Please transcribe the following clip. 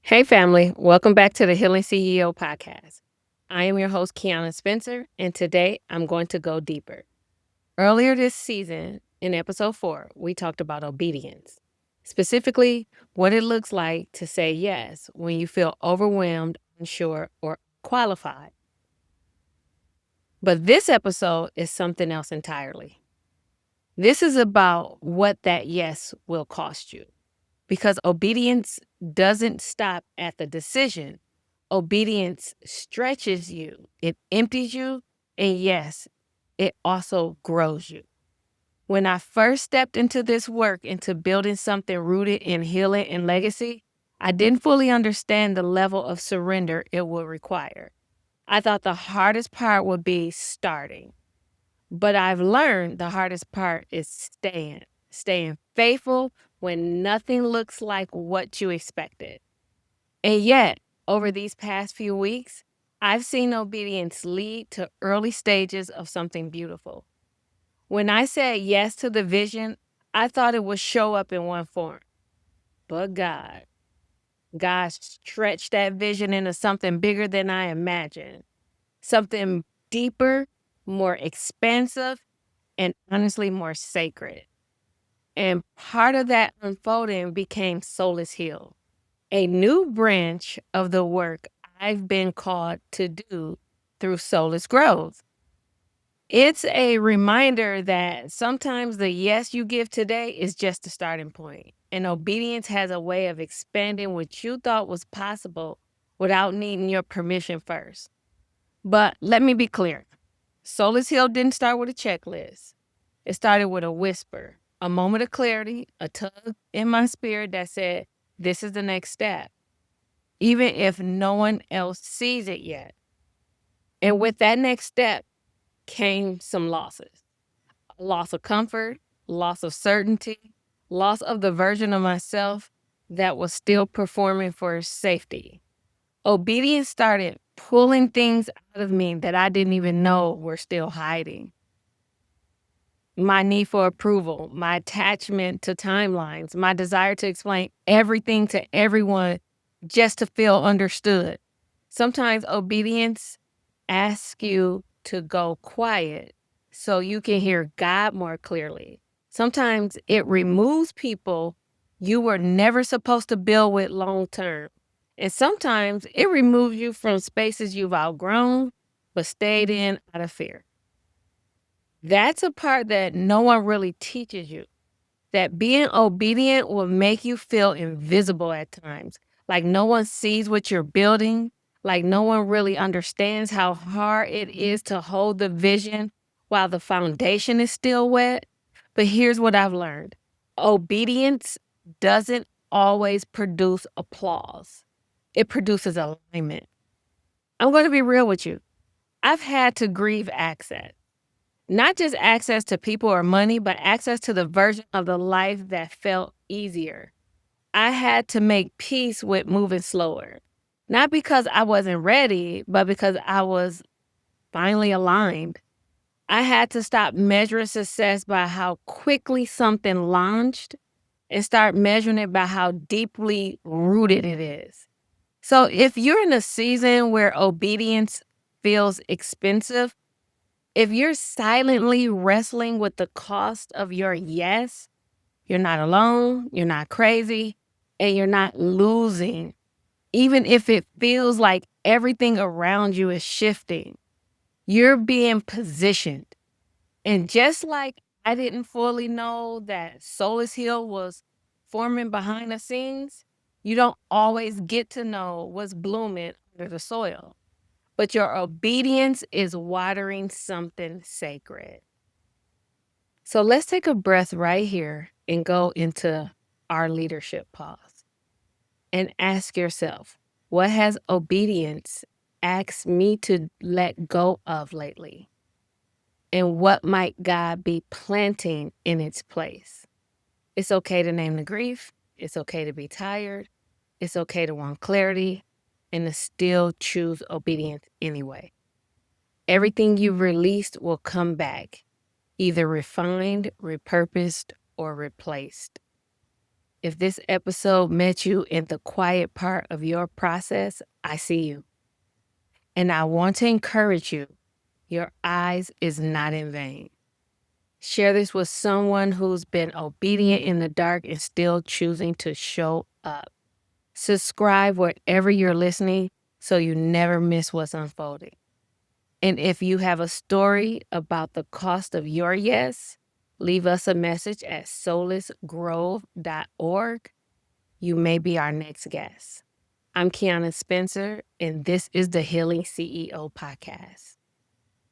Hey, family. Welcome back to the Healing CEO podcast. I am your host, Keana Spencer, and today I'm going to go deeper. Earlier this season, in episode 4, we talked about obedience, specifically what it looks like to say yes when you feel overwhelmed, unsure, or qualified. But this episode is something else entirely. This is about what that yes will cost you. Because obedience doesn't stop at the decision. Obedience stretches you, it empties you, and yes, it also grows you. When I first stepped into this work, into building something rooted in healing and legacy, I didn't fully understand the level of surrender it would require. I thought the hardest part would be starting. But I've learned the hardest part is staying faithful when nothing looks like what you expected. And yet, over these past few weeks, I've seen obedience lead to early stages of something beautiful. When I said yes to the vision, I thought it would show up in one form. But God stretched that vision into something bigger than I imagined, something deeper, more expansive, and honestly more sacred. And part of that unfolding became Solace Hill, a new branch of the work I've been called to do through Solace Grove. It's a reminder that sometimes the yes you give today is just the starting point, and obedience has a way of expanding what you thought was possible without needing your permission first. But let me be clear, Solace Hill didn't start with a checklist. It started with a whisper, a moment of clarity, a tug in my spirit that said, this is the next step, even if no one else sees it yet. And with that next step came some losses: loss of comfort, loss of certainty, loss of the version of myself that was still performing for safety. Obedience started pulling things out of me that I didn't even know were still hiding. My need for approval, my attachment to timelines, my desire to explain everything to everyone just to feel understood. Sometimes obedience asks you to go quiet so you can hear God more clearly. Sometimes it removes people you were never supposed to build with long term. And sometimes it removes you from spaces you've outgrown but stayed in out of fear. That's a part that no one really teaches you. That being obedient will make you feel invisible at times. Like no one sees what you're building. Like no one really understands how hard it is to hold the vision while the foundation is still wet. But here's what I've learned: obedience doesn't always produce applause, it produces alignment. I'm going to be real with you. I've had to grieve access. Not just access to people or money, but access to the version of the life that felt easier. I had to make peace with moving slower. Not because I wasn't ready, but because I was finally aligned. I had to stop measuring success by how quickly something launched and start measuring it by how deeply rooted it is. So if you're in a season where obedience feels expensive, if you're silently wrestling with the cost of your yes, you're not alone, you're not crazy, and you're not losing, even if it feels like everything around you is shifting. You're being positioned. And just like I didn't fully know that Solace Hill was forming behind the scenes, you don't always get to know what's blooming under the soil, but your obedience is watering something sacred. So let's take a breath right here and go into our leadership pause and ask yourself, what has obedience asked me to let go of lately? And what might God be planting in its place? It's okay to name the grief. It's okay to be tired. It's okay to want clarity and to still choose obedience anyway. Everything you've released will come back, either refined, repurposed, or replaced. If this episode met you in the quiet part of your process, I see you. And I want to encourage you, your eyes is not in vain. Share this with someone who's been obedient in the dark and still choosing to show up. Subscribe wherever you're listening so you never miss what's unfolding. And if you have a story about the cost of your yes, leave us a message at solacegrove.org. You may be our next guest. I'm Keana Spencer, and this is the Healing CEO Podcast.